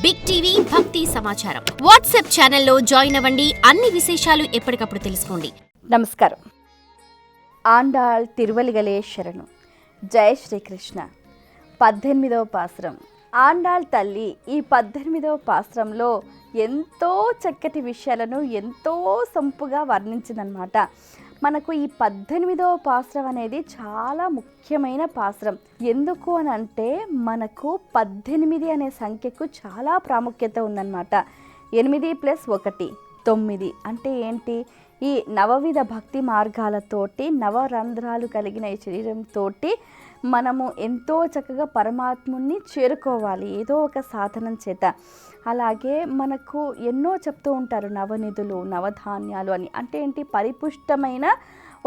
Big TV భక్తి సమాచారం WhatsApp ఛానల్లో జాయిన్ అవ్వండి. అన్ని విశేషాలు ఎప్పటికప్పుడు తెలుసుకోండి. నమస్కారం. ఆండాళ్ తిరువలిగలే శరణు. జయ శ్రీకృష్ణ. 18వ పాసురం. ఆండాళ్ తల్లి ఈ 18వ పాసురంలో ఎంతో చక్కటి విషయాలను ఎంతో సంపుగా వర్ణించిందనమాట. మనకు ఈ 18వ పాసురం అనేది చాలా ముఖ్యమైన పాసురం. ఎందుకు అని అంటే మనకు 18 అనే సంఖ్యకు చాలా ప్రాముఖ్యత ఉందన్నమాట. 8 + 1 9 అంటే ఏంటి? ఈ నవవిధ భక్తి మార్గాలతోటి నవరంధ్రాలు కలిగిన ఈ శరీరంతో మనము ఎంతో చక్కగా పరమాత్ముని చేరుకోవాలి ఏదో ఒక సాధనం చేత. అలాగే మనకు ఎన్నో చెప్తూ ఉంటారు, నవనిధులు నవధాన్యాలు అని. అంటే ఏంటి? పరిపుష్టమైన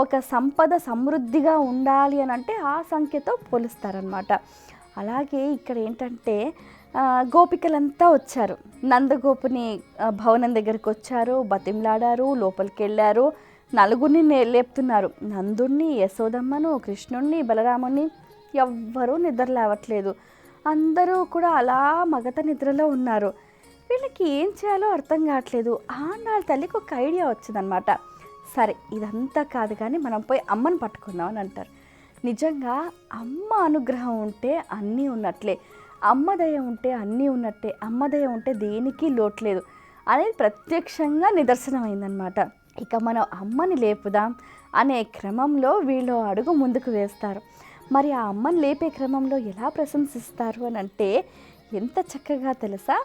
ఒక సంపద సమృద్ధిగా ఉండాలి అని అంటే ఆ సంఖ్యతో పోలుస్తారనమాట. అలాగే ఇక్కడ ఏంటంటే గోపికలంతా వచ్చారు. నందగోపుని భవనం దగ్గరికి వచ్చారు, బతిమలాడారు, లోపలికి వెళ్ళారు, నలుగురిని లేపుతున్నారు. నందుణ్ణి, యశోదమ్మను, కృష్ణుణ్ణి, బలరాముని. ఎవ్వరూ నిద్ర లేవట్లేదు. అందరూ కూడా అలా మగత నిద్రలో ఉన్నారు. వీళ్ళకి ఏం చేయాలో అర్థం కావట్లేదు. ఆండాళ్ తల్లికి ఒక ఐడియా వచ్చిందనమాట. సరే, ఇదంతా కాదు కానీ మనం పోయి అమ్మని పట్టుకుందాం అని అంటారు. నిజంగా అమ్మ అనుగ్రహం ఉంటే అన్నీ ఉన్నట్లే, అమ్మ దయ ఉంటే అన్నీ ఉన్నట్టే, అమ్మ దయ ఉంటే దేనికి లోట్లేదు అనేది ప్రత్యక్షంగా నిదర్శనమైందనమాట. ఇక మనం అమ్మని లేపుదాం అనే క్రమంలో వీళ్ళు అడుగు ముందుకు వేస్తారు. మరి ఆ అమ్మని లేపే క్రమంలో ఎలా ప్రశంసిస్తారు అని అంటే ఎంత చక్కగా తెలుసా?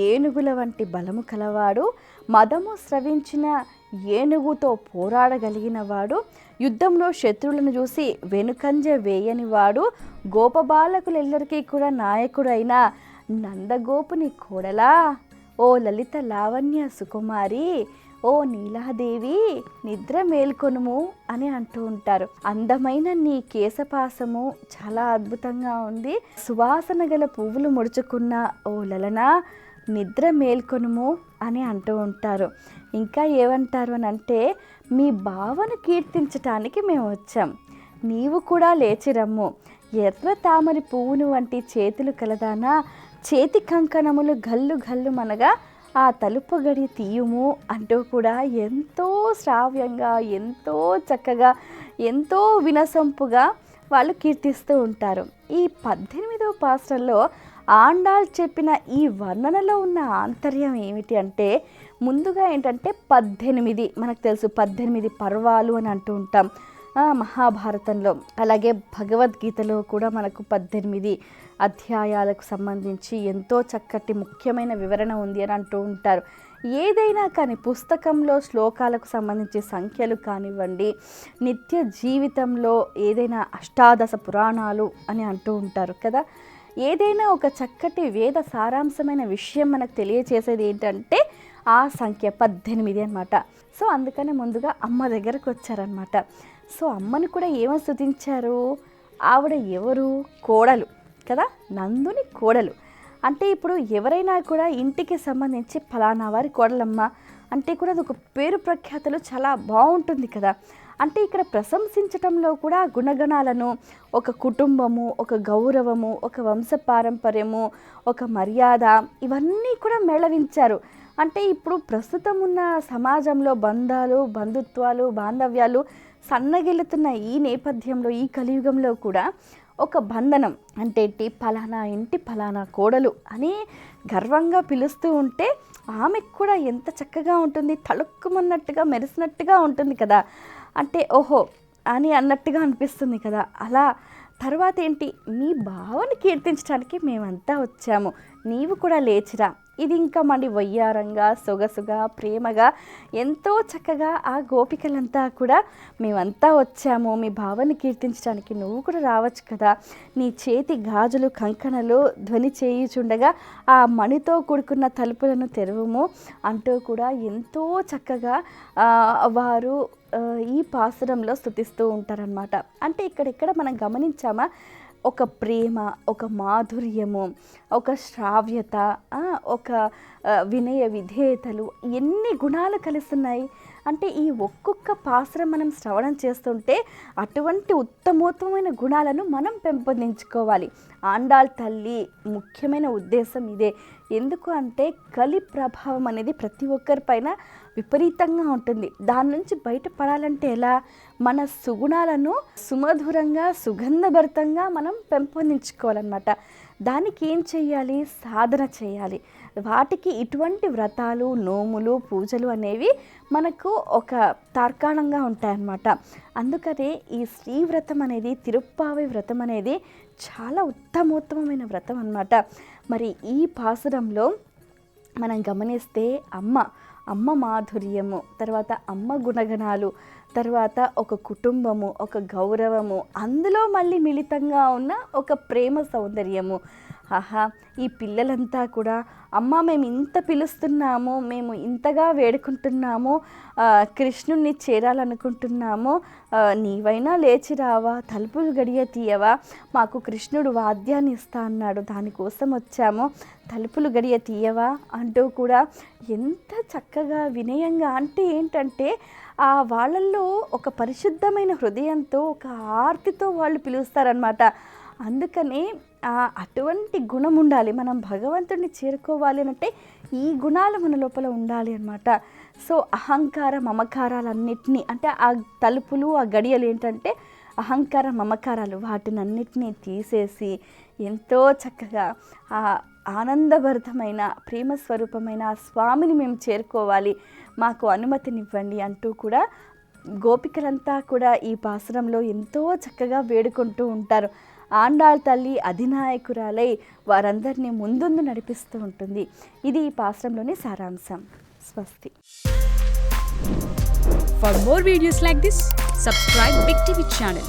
ఏనుగుల వంటి బలము కలవాడు, మదము స్రవించిన ఏనుగుతో పోరాడగలిగిన వాడు, యుద్ధంలో శత్రువులను చూసి వెనుకంజ వేయని వాడు, గోపబాలకులెల్లరికీ కూడా నాయకుడైన నందగోపుని కోడలా, ఓ లలిత లావణ్య సుకుమారి, ఓ నీలాదేవి నిద్ర మేల్కొనుము అని అంటూ ఉంటారు. అందమైన నీ కేశపాసము చాలా అద్భుతంగా ఉంది, సువాసన గల పువ్వులు ముడుచుకున్న ఓ లలనా నిద్ర మేల్కొనుము అని అంటూ ఉంటారు. ఇంకా ఏమంటారు అని అంటే, మీ బావను కీర్తించటానికి మేము వచ్చాం, నీవు కూడా లేచి రమ్ము, ఎర్ర తామరి పువ్వును వంటి చేతులు కలదానా, చేతి కంకణములు గల్లు గల్లు మనగా ఆ తలుపు గడి తీయుము అంటూ కూడా ఎంతో శ్రావ్యంగా, ఎంతో చక్కగా, ఎంతో వినసొంపుగా వాళ్ళు కీర్తిస్తూ ఉంటారు. ఈ 18వ పాసురంలో ఆండాళ్ చెప్పిన ఈ వర్ణనలో ఉన్న ఆంతర్యం ఏమిటి అంటే, ముందుగా ఏంటంటే 18 మనకు తెలుసు, 18 పర్వాలు అని అంటూ ఉంటాం మహాభారతంలో. అలాగే భగవద్గీతలో కూడా మనకు 18 అధ్యాయాలకు సంబంధించి ఎంతో చక్కటి ముఖ్యమైన వివరణ ఉంది అని అంటూ ఉంటారు. ఏదైనా కానీ పుస్తకంలో శ్లోకాలకు సంబంధించి సంఖ్యలు కానివ్వండి, నిత్య జీవితంలో ఏదైనా అష్టాదశ పురాణాలు అని అంటూ ఉంటారు కదా, ఏదైనా ఒక చక్కటి వేద సారాంశమైన విషయం మనకు తెలియచేసేది ఏంటంటే ఆ సంఖ్య 18 అనమాట. సో అందుకనే ముందుగా అమ్మ దగ్గరకు వచ్చారనమాట. సో అమ్మను కూడా ఏమని స్తుతించారు? ఆవిడ ఎవరు? కోడలు కదా, నందుని కోడలు. అంటే ఇప్పుడు ఎవరైనా కూడా ఇంటికి సంబంధించి ఫలానా వారి కోడలమ్మ అంటే కూడా అది ఒక పేరు ప్రఖ్యాతలు చాలా బాగుంటుంది కదా. అంటే ఇక్కడ ప్రశంసించటంలో కూడా గుణగణాలను, ఒక కుటుంబము, ఒక గౌరవము, ఒక వంశపారంపర్యము, ఒక మర్యాద, ఇవన్నీ కూడా మేళవించారు. అంటే ఇప్పుడు ప్రస్తుతం ఉన్న సమాజంలో బంధాలు, బంధుత్వాలు, బాంధవ్యాలు సన్నగిల్లుతున్న ఈ నేపథ్యంలో, ఈ కలియుగంలో కూడా ఒక బంధనం అంటే ఫలానా ఇంటి ఫలానా కోడలు అని గర్వంగా పిలుస్తూ ఉంటే ఆమెకు కూడా ఎంత చక్కగా ఉంటుంది, తళుక్కుమన్నట్టుగా మెరిసినట్టుగా ఉంటుంది కదా. అంటే ఓహో అని అన్నట్టుగా అనిపిస్తుంది కదా. అలా తర్వాత ఏంటి? మీ బావని కీర్తించడానికి మేమంతా వచ్చాము, నీవు కూడా లేచిరా. ఇది ఇంకా మళ్ళీ వయ్యారంగా, సొగసుగా, ప్రేమగా ఎంతో చక్కగా ఆ గోపికలంతా కూడా మేమంతా వచ్చాము మీ భావాన్ని కీర్తించడానికి, నువ్వు కూడా రావచ్చు కదా, నీ చేతి గాజులు కంకణలు ధ్వని చేయుచుండగా ఆ మణితో కూడుకున్న తలుపులను తెరవము అంటూ కూడా ఎంతో చక్కగా వారు ఈ పాసురంలో స్తుతిస్తూ ఉంటారనమాట. అంటే ఇక్కడెక్కడ మనం గమనించామా? ఒక ప్రేమ, ఒక మాధుర్యము, ఒక శ్రావ్యత, ఒక వినయ విధేయతలు, ఎన్ని గుణాలు కలిస్తున్నాయి అంటే ఈ ఒక్కొక్క పాసురం మనం శ్రవణం చేస్తుంటే అటువంటి ఉత్తమోత్తమైన గుణాలను మనం పెంపొందించుకోవాలి. ఆండాళ్ తల్లి ముఖ్యమైన ఉద్దేశం ఇదే. ఎందుకు అంటే కలి ప్రభావం అనేది ప్రతి ఒక్కరిపైన విపరీతంగా ఉంటుంది. దాని నుంచి బయటపడాలంటే ఎలా? మన సుగుణాలను సుమధురంగా సుగంధభరితంగా మనం పెంపొందించుకోవాలన్నమాట. దానికి ఏం చేయాలి? సాధన చేయాలి. వాటికి ఇటువంటి వ్రతాలు, నోములు, పూజలు అనేవి మనకు ఒక తార్కాణంగా ఉంటాయన్నమాట. అందుకనే ఈ శ్రీవ్రతం అనేది, తిరుప్పావై వ్రతం అనేది చాలా ఉత్తమోత్తమైన వ్రతం అన్నమాట. మరి ఈ పాసురంలో మనం గమనిస్తే అమ్మ మాధుర్యము, తర్వాత అమ్మ గుణగణాలు, తర్వాత ఒక కుటుంబము, ఒక గౌరవము, అందులో మళ్ళీ మిళితంగా ఉన్న ఒక ప్రేమ సౌందర్యము. ఆహా, ఈ పిల్లలంతా కూడా అమ్మ మేము ఇంత పిలుస్తున్నాము, మేము ఇంతగా వేడుకుంటున్నాము, కృష్ణుణ్ణి చేరాలనుకుంటున్నాము, నీవైనా లేచి రావా, తలుపులు గడియ తీయవా, మాకు కృష్ణుడు వాద్యాన్ని ఇస్తా అన్నాడు, దానికోసం వచ్చాము, తలుపులు గడియ తీయవా అంటూ కూడా ఎంత చక్కగా వినయంగా, అంటే ఏంటంటే వాళ్ళల్లో ఒక పరిశుద్ధమైన హృదయంతో, ఒక ఆర్తితో వాళ్ళు పిలుస్తారనమాట. అందుకనే అటువంటి గుణం ఉండాలి. మనం భగవంతుడిని చేరుకోవాలి అంటే ఈ గుణాలు మన లోపల ఉండాలి అన్నమాట. సో అహంకార మమకారాలన్నిటినీ, అంటే ఆ తలుపులు, ఆ గడియలు ఏంటంటే అహంకార మమకారాలు, వాటిని అన్నిటినీ తీసేసి ఎంతో చక్కగా ఆ ఆనందభరితమైన ప్రేమ స్వరూపమైన స్వామిని మేము చేరుకోవాలి, మాకు అనుమతినివ్వండి అంటూ కూడా గోపికలంతా కూడా ఈ పాసురంలో ఎంతో చక్కగా వేడుకుంటూ ఉంటారు. ఆండాళ్ తల్లి అధినాయకురాలై వారందరినీ ముందుందు నడిపిస్తూ ఉంటుంది. ఇది ఈ పాసురంలోని సారాంశం. స్వస్తి. For more videos like this, subscribe Big TV channel.